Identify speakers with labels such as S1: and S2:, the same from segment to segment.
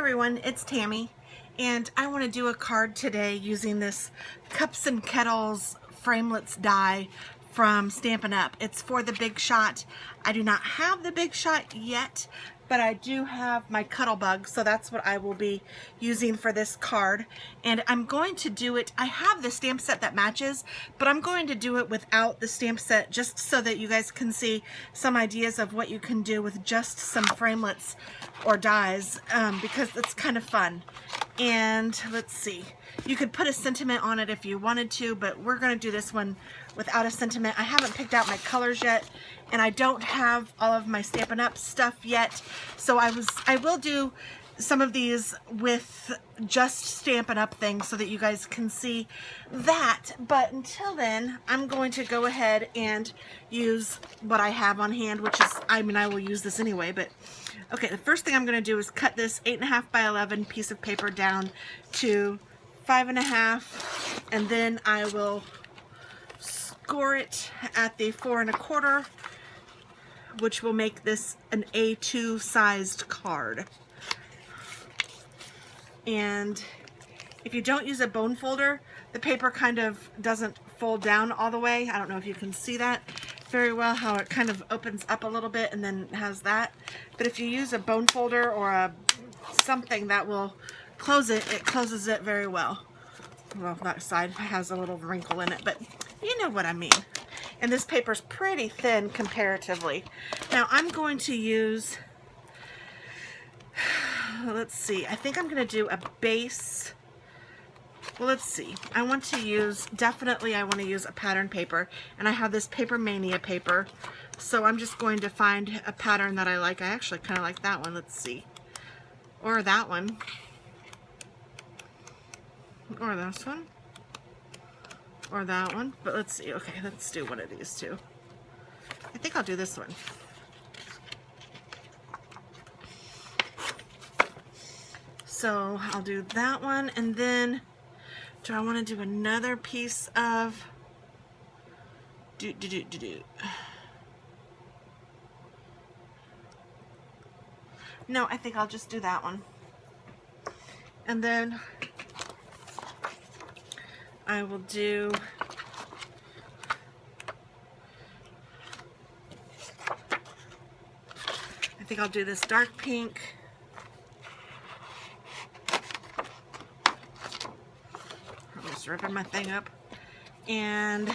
S1: everyone, it's Tammy, and I want to do a card today using this Cups and Kettles framelits die from Stampin' Up. It's for the Big Shot. I do not have the Big Shot yet, but I do have my Cuttlebug, so that's what I will be using for this card. And I'm going to do it, I have the stamp set that matches, but I'm going to do it without the stamp set just so that you guys can see some ideas of what you can do with just some framelits or dies, because it's kind of fun. And let's see, you could put a sentiment on it if you wanted to, but we're going to do this one without a sentiment. I haven't picked out my colors yet, and I don't have all of my Stampin' Up stuff yet, so I will do some of these with just Stampin' Up things so that you guys can see that. But until then, I'm going to go ahead and use what I have on hand, which is, I mean, I will use this anyway, but okay, the first thing I'm going to do is cut this 8.5 by 11 piece of paper down to 5.5, and then I will score it at the 4 1/4, which will make this an A2 sized card. And if you don't use a bone folder, the paper kind of doesn't fold down all the way. I don't know if you can see that very well, how it kind of opens up a little bit and then has that. But if you use a bone folder or something that will close it, it closes it very well. Well, that side has a little wrinkle in it, but you know what I mean. And this paper's pretty thin comparatively. Now I'm going to use, let's see, I think I'm going to do a base. Well, let's see. I want to use, definitely I want to use a pattern paper, and I have this Paper Mania paper, so I'm just going to find a pattern that I like. I actually kind of like that one. Let's see. Or that one. Or this one. Or that one. But let's see. Okay, let's do one of these two. I think I'll do this one. So I'll do that one, and then do I want to do another piece of No, I think I'll just do that one. And then I will do I think I'll do this dark pink. I'm just ripping my thing up. And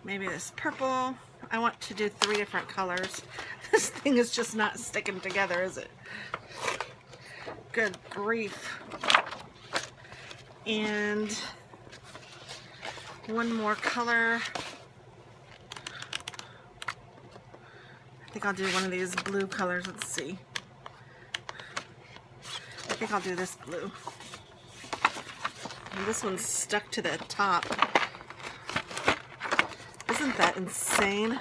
S1: maybe this purple. I want to do 3 different colors. This thing is just not sticking together, is it? Good grief. And one more color. I think I'll do one of these blue colors. Let's see. I think I'll do this blue. And this one's stuck to the top. Isn't that insane?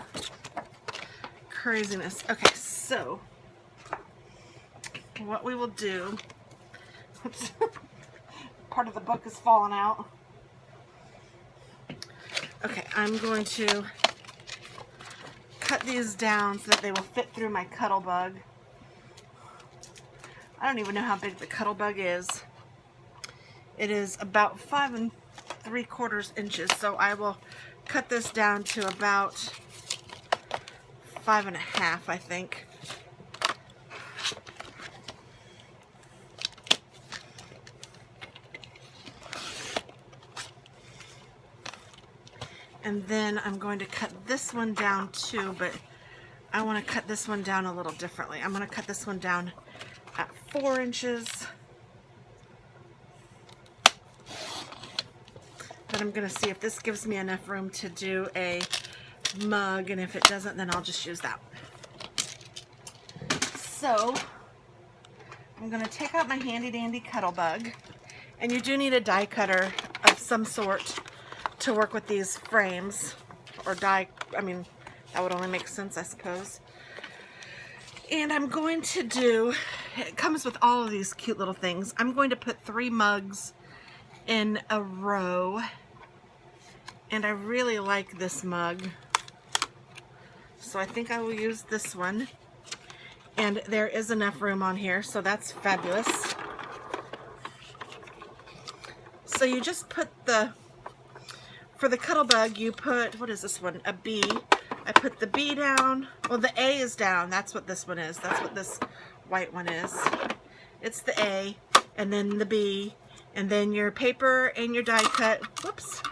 S1: Craziness. Okay, so what we will do, oops, part of the book is falling out. Okay, I'm going to cut these down so that they will fit through my Cuttlebug. I don't even know how big the Cuttlebug is. It is about 5 3/4 inches, so I will cut this down to about 5.5, I think. And then I'm going to cut this one down too, but I want to cut this one down a little differently. I'm going to cut this one down at 4 inches. But I'm going to see if this gives me enough room to do a mug, and if it doesn't, then I'll just use that. So I'm going to take out my handy dandy Cuttlebug, and you do need a die cutter of some sort to work with these frames, or die, I mean, that would only make sense, I suppose. And I'm going to do, it comes with all of these cute little things. I'm going to put 3 mugs in a row, and I really like this mug. So I think I will use this one. And there is enough room on here, so that's fabulous. So you just put for the cuddle bug, you put, what is this one? A B. I put the B down. Well, the A is down. That's what this one is. That's what this white one is. It's the A, and then the B, and then your paper and your die cut. Whoops.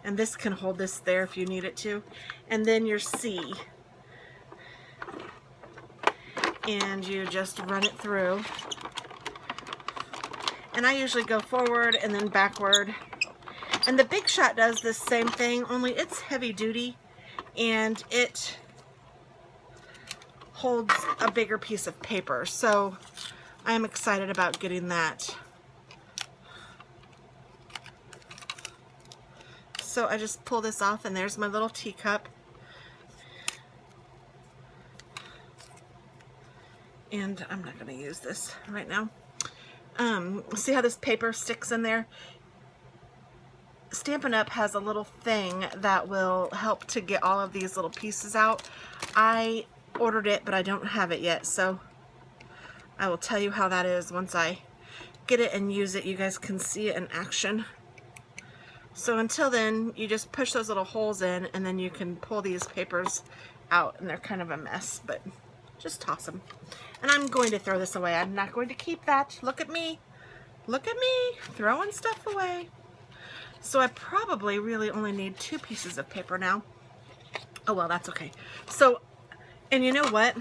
S1: And this can hold this there if you need it to. And then your C. And you just run it through. And I usually go forward and then backward. And the Big Shot does this same thing, only it's heavy duty and it holds a bigger piece of paper. So I'm excited about getting that. So I just pull this off and there's my little teacup. And I'm not going to use this right now. See how this paper sticks in there? Stampin' Up! Has a little thing that will help to get all of these little pieces out. I ordered it, but I don't have it yet, so I will tell you how that is once I get it and use it. You guys can see it in action. So until then, you just push those little holes in, and then you can pull these papers out, and they're kind of a mess, but just toss them. And I'm going to throw this away. I'm not going to keep that. Look at me. Look at me throwing stuff away. So I probably really only need 2 pieces of paper now. Oh, well, that's okay. So, and you know what?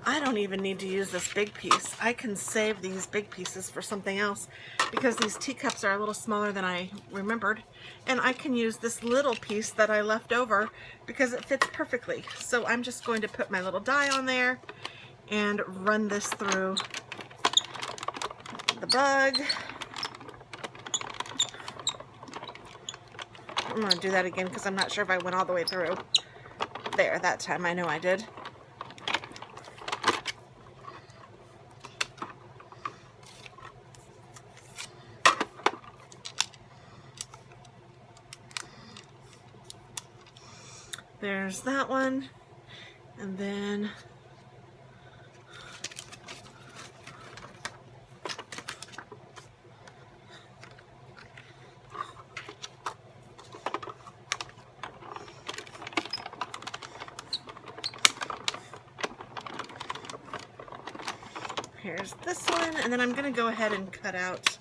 S1: I don't even need to use this big piece. I can save these big pieces for something else because these teacups are a little smaller than I remembered. And I can use this little piece that I left over because it fits perfectly. So I'm just going to put my little die on there and run this through the bug. I'm going to do that again because I'm not sure if I went all the way through. There, that time I know I did. There's that one, and then here's this one, and then I'm going to go ahead and cut out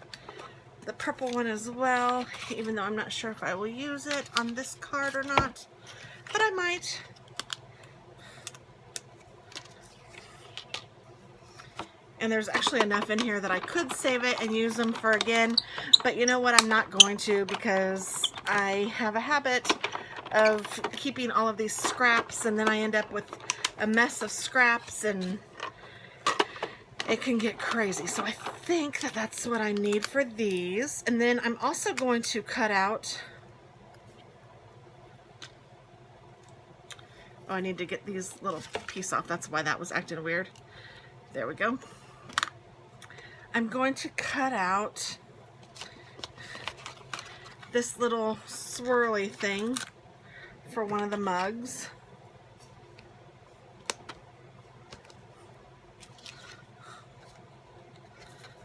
S1: the purple one as well, even though I'm not sure if I will use it on this card or not. But I might. And there's actually enough in here that I could save it and use them for again. But you know what? I'm not going to because I have a habit of keeping all of these scraps and then I end up with a mess of scraps and it can get crazy. So I think that that's what I need for these. And then I'm also going to cut out... Oh, I need to get these little piece off. That's why that was acting weird. There we go. I'm going to cut out this little swirly thing for one of the mugs.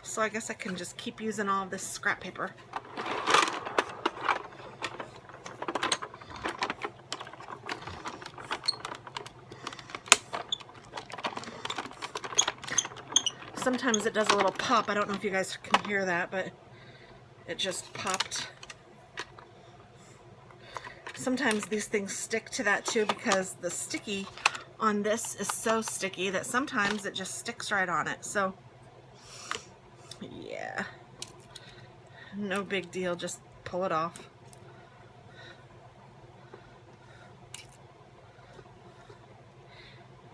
S1: So I guess I can just keep using all of this scrap paper. Sometimes it does a little pop. I don't know if you guys can hear that, but it just popped. Sometimes these things stick to that too because the sticky on this is so sticky that sometimes it just sticks right on it. So yeah, no big deal, just pull it off.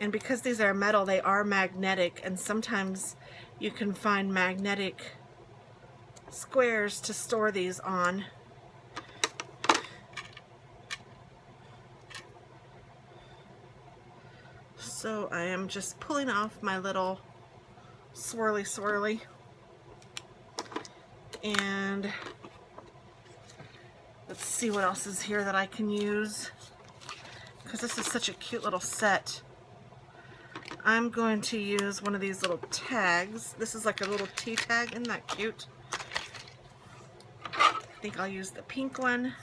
S1: And because these are metal, they are magnetic, and sometimes you can find magnetic squares to store these on. So I am just pulling off my little swirly and Let's see what else is here that I can use, because this is such a cute little set. I'm going to use one of these little tags. This is like a little T tag. Isn't that cute? I think I'll use the pink one.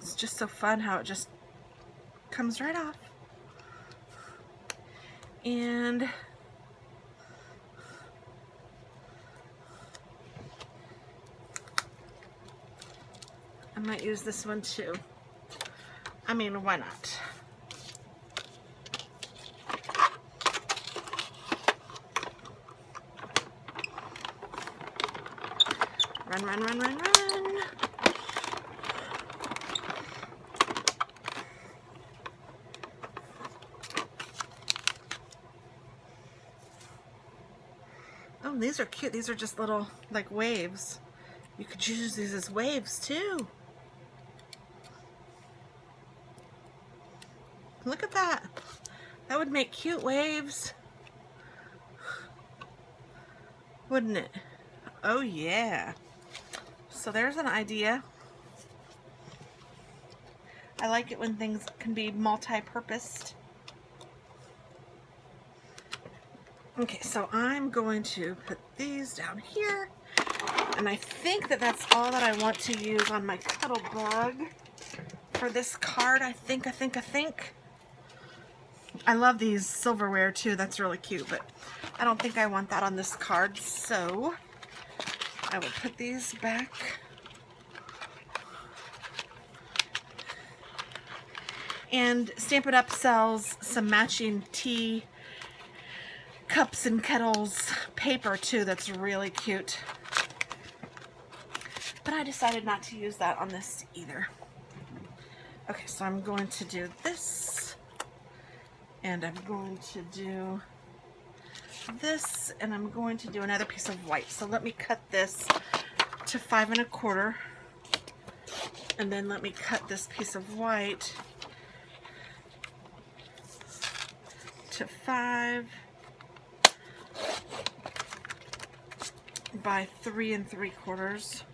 S1: It's just so fun how it just comes right off. And I might use this one too. I mean, why not? Run, run, run, run, run. Oh, these are cute. These are just little, like, waves. You could use these as waves too. Look at that. That would make cute waves. Wouldn't it? Oh yeah. So there's an idea. I like it when things can be multi-purposed. Okay, so I'm going to put these down here. And I think that that's all that I want to use on my cuddle bug for this card. I think. I love these silverware too. That's really cute, but I don't think I want that on this card. So I will put these back. And Stampin' Up! Sells some matching tea cups and kettles paper too. That's really cute. But I decided not to use that on this either. Okay, so I'm going to do this, and I'm going to do this, and I'm going to do another piece of white. So let me cut this to 5 1/4, and then let me cut this piece of white to 5 by 3 3/4.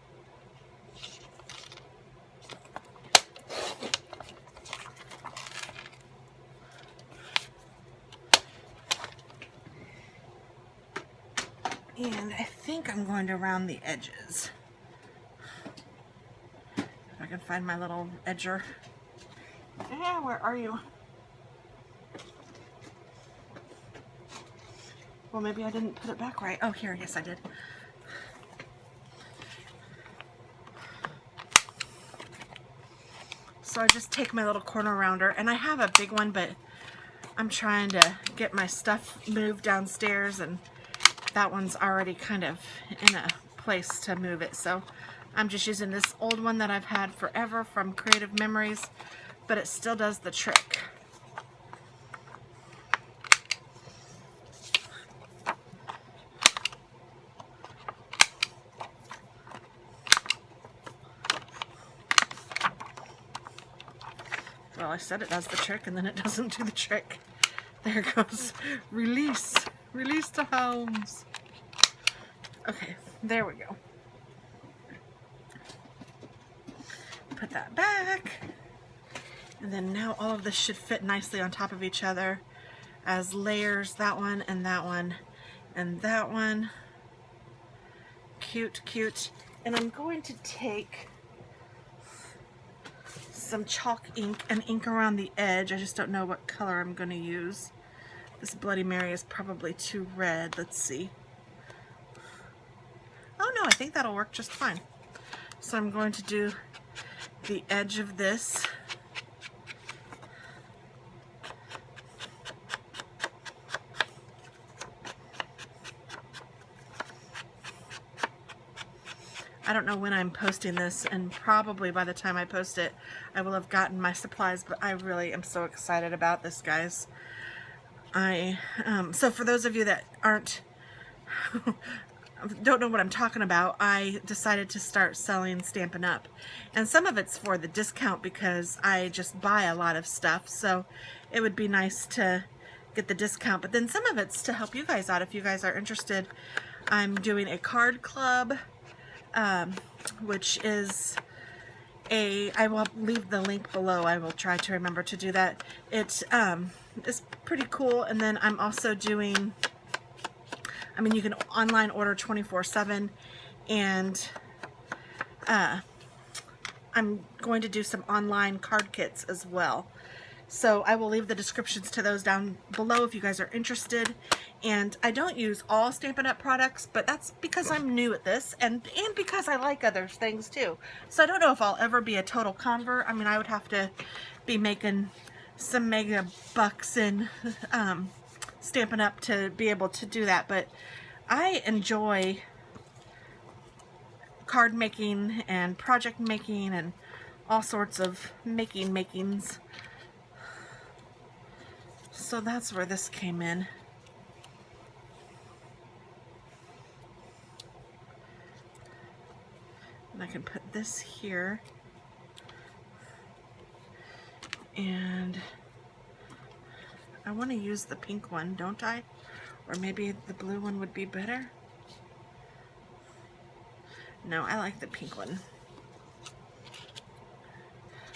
S1: And I think I'm going to round the edges. If I can find my little edger. Yeah, where are you? Well, maybe I didn't put it back right. Oh, here, yes I did. So I just take my little corner rounder, and I have a big one, but I'm trying to get my stuff moved downstairs, and that one's already kind of in a place to move it. So I'm just using this old one that I've had forever from Creative Memories, but it still does the trick. Well, I said it does the trick, and then it doesn't do the trick. There it goes. Release. Release the hounds. Okay, there we go. Put that back. And then now all of this should fit nicely on top of each other as layers. That one and that one and that one. Cute, cute. And I'm going to take some chalk ink and ink around the edge. I just don't know what color I'm going to use. This Bloody Mary is probably too red. Let's see. Oh no, I think that'll work just fine. So I'm going to do the edge of this. I don't know when I'm posting this, and probably by the time I post it, I will have gotten my supplies, but I really am so excited about this, guys. So for those of you that aren't don't know what I'm talking about, I decided to start selling Stampin' Up. And some of it's for the discount because I just buy a lot of stuff, so it would be nice to get the discount. But then some of it's to help you guys out if you guys are interested. I'm doing a card club, which is I will leave the link below. I will try to remember to do that. It is pretty cool. And then I'm also doing, I mean, you can online order 24/7, and I'm going to do some online card kits as well. So I will leave the descriptions to those down below if you guys are interested. And I don't use all Stampin' Up! Products, but that's because I'm new at this, and because I like other things too. So I don't know if I'll ever be a total convert. I mean, I would have to be making some mega bucks in Stampin' Up! To be able to do that, but I enjoy card making and project making and all sorts of makings. So that's where this came in. And I can put this here. And I want to use the pink one, don't I? Or maybe the blue one would be better? No, I like the pink one.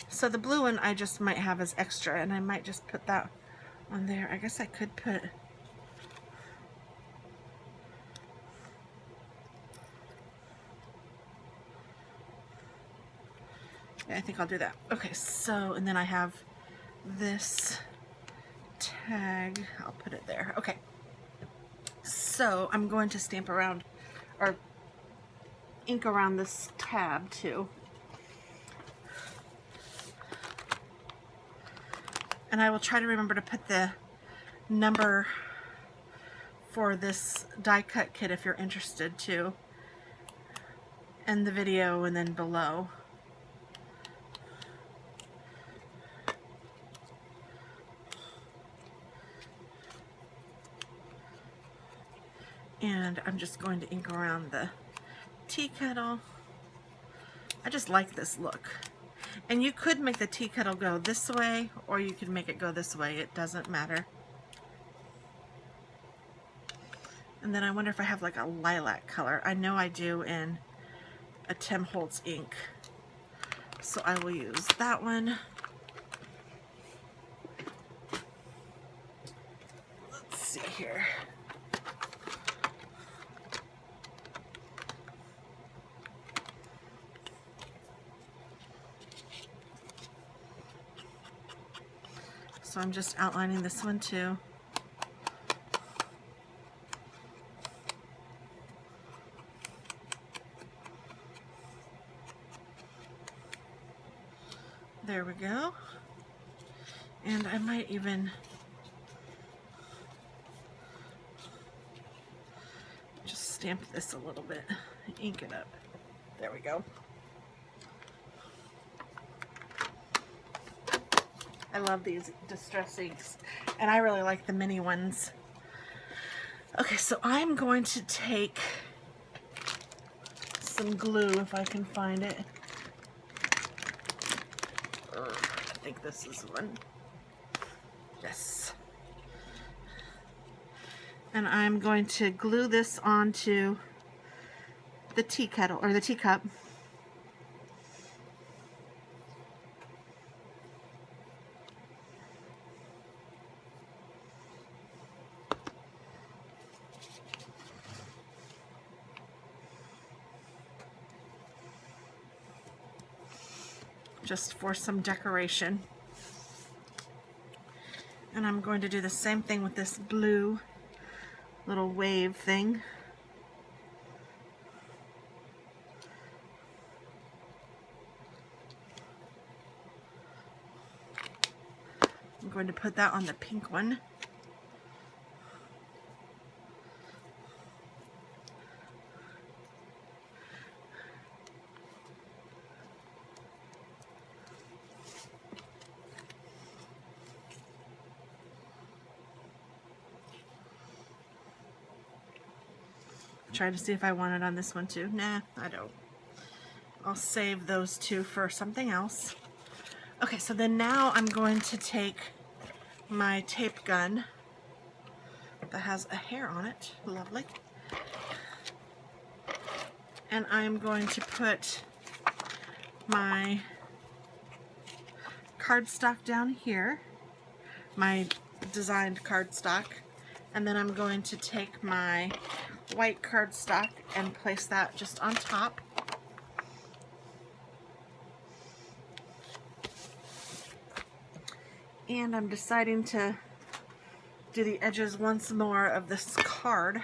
S1: So the blue one I just might have as extra, and I might just put that on there. I guess I could put... Yeah, I think I'll do that. Okay, so, and then I have this tag. I'll put it there. Okay. So I'm going to stamp around, or ink around this tab too. And I will try to remember to put the number for this die cut kit if you're interested too, in the video and then below. And I'm just going to ink around the tea kettle. I just like this look. And you could make the tea kettle go this way, or you could make it go this way. It doesn't matter. And then I wonder if I have like a lilac color. I know I do in a Tim Holtz ink. So I will use that one. Let's see here. So I'm just outlining this one too. There we go. And I might even just stamp this a little bit, ink it up. There we go. I love these distress inks, and I really like the mini ones. Okay, so I'm going to take some glue if I can find it. I think this is one. Yes. And I'm going to glue this onto the tea kettle, or the teacup. Just for some decoration. And I'm going to do the same thing with this blue little wave thing. I'm going to put that on the pink one. Try to see if I want it on this one too. Nah, I don't. I'll save those two for something else. Okay, so then now I'm going to take my tape gun that has a hair on it. Lovely. And I'm going to put my cardstock down here, my designed cardstock, and then I'm going to take my white cardstock and place that just on top. And I'm deciding to do the edges once more of this card.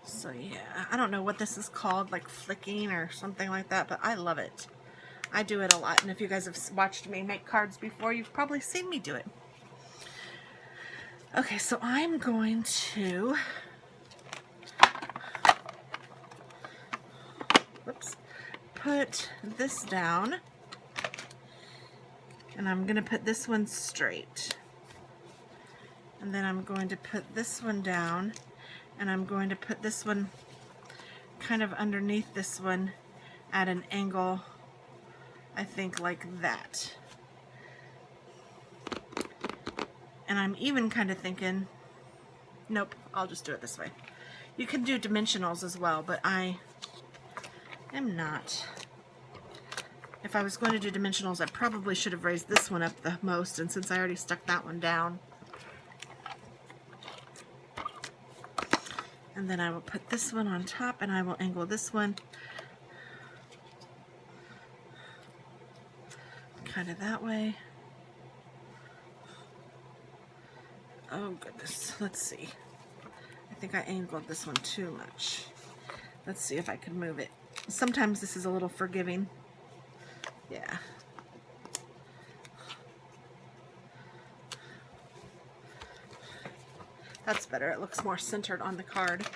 S1: So yeah, I don't know what this is called, like flicking or something like that, but I love it. I do it a lot, and if you guys have watched me make cards before, you've probably seen me do it. Okay, so I'm going to put this down, and I'm going to put this one straight. And then I'm going to put this one down, and I'm going to put this one kind of underneath this one at an angle, I think like that. And I'm even kind of thinking, nope, I'll just do it this way. You can do dimensionals as well, but I am not. If I was going to do dimensionals, I probably should have raised this one up the most, and since I already stuck that one down. And then I will put this one on top, and I will angle this one kind of that way. Oh goodness, let's see. I think I angled this one too much. Let's see if I can move it. Sometimes this is a little forgiving. Yeah. That's better. It looks more centered on the card.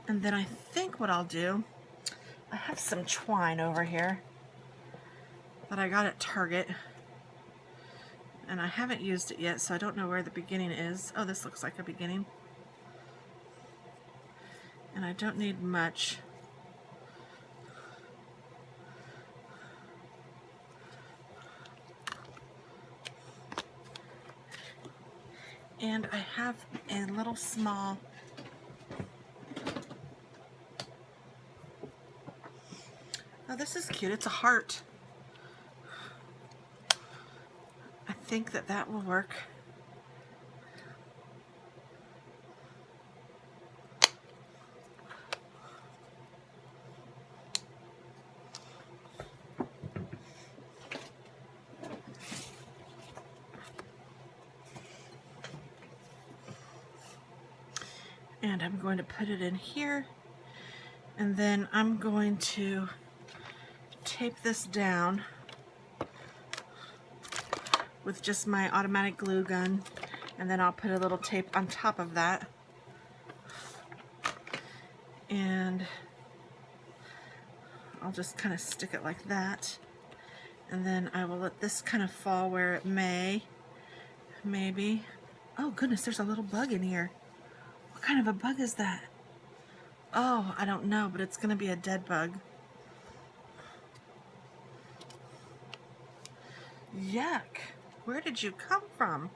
S1: And then I think what I'll do, I have some twine over here that I got at Target, and I haven't used it yet, so I don't know where the beginning is. Oh, this looks like a beginning. And I don't need much. And I have a little small oh, this is cute. It's a heart. I think that that will work. And I'm going to put it in here, and then I'm going to tape this down with just my automatic glue gun, and then I'll put a little tape on top of that, and I'll just kind of stick it like that, and then I will let this kind of fall where it may, maybe. Oh goodness, there's a little bug in here. What kind of a bug is that? Oh, I don't know, but it's going to be a dead bug. Yuck. Where did you come from?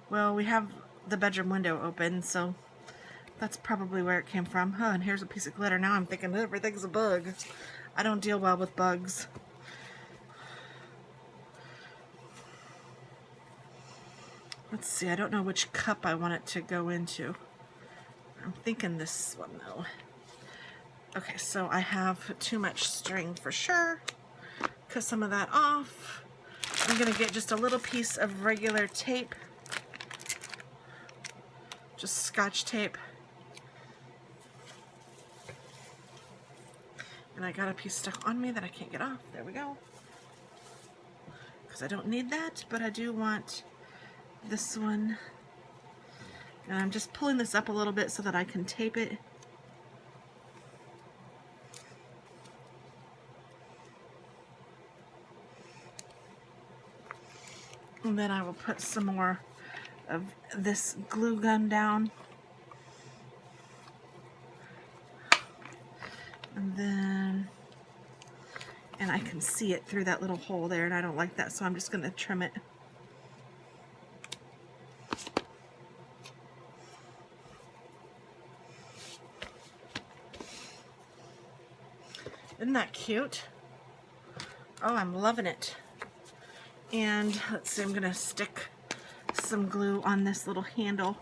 S1: Well, we have the bedroom window open, so that's probably where it came from. Oh, and here's a piece of glitter. Now I'm thinking everything's a bug. I don't deal well with bugs. Let's see, I don't know which cup I want it to go into. I'm thinking this one though. Okay, so I have too much string for sure. Cut some of that off. I'm going to get just a little piece of regular tape. Just Scotch tape. And I got a piece stuck on me that I can't get off. There we go. Because I don't need that, but I do want this one. And I'm just pulling this up a little bit so that I can tape it. And then I will put some more of this glue gun down. And I can see it through that little hole there, and I don't like that, so I'm just going to trim it. Isn't that cute? Oh, I'm loving it. And let's see, I'm going to stick some glue on this little handle.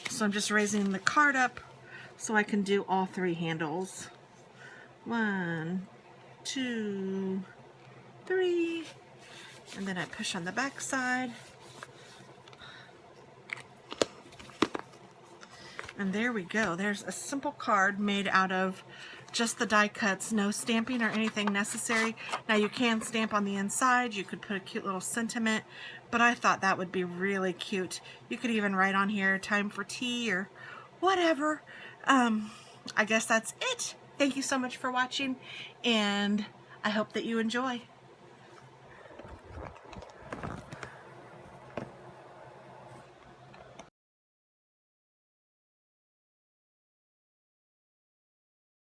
S1: So I'm just raising the card up so I can do all 3 handles. 1, 2, 3, and then I push on the back side. And there we go. There's a simple card made out of just the die cuts, no stamping or anything necessary. Now you can stamp on the inside, you could put a cute little sentiment, but I thought that would be really cute. You could even write on here, time for tea or whatever. I guess that's it. Thank you so much for watching, and I hope that you enjoy.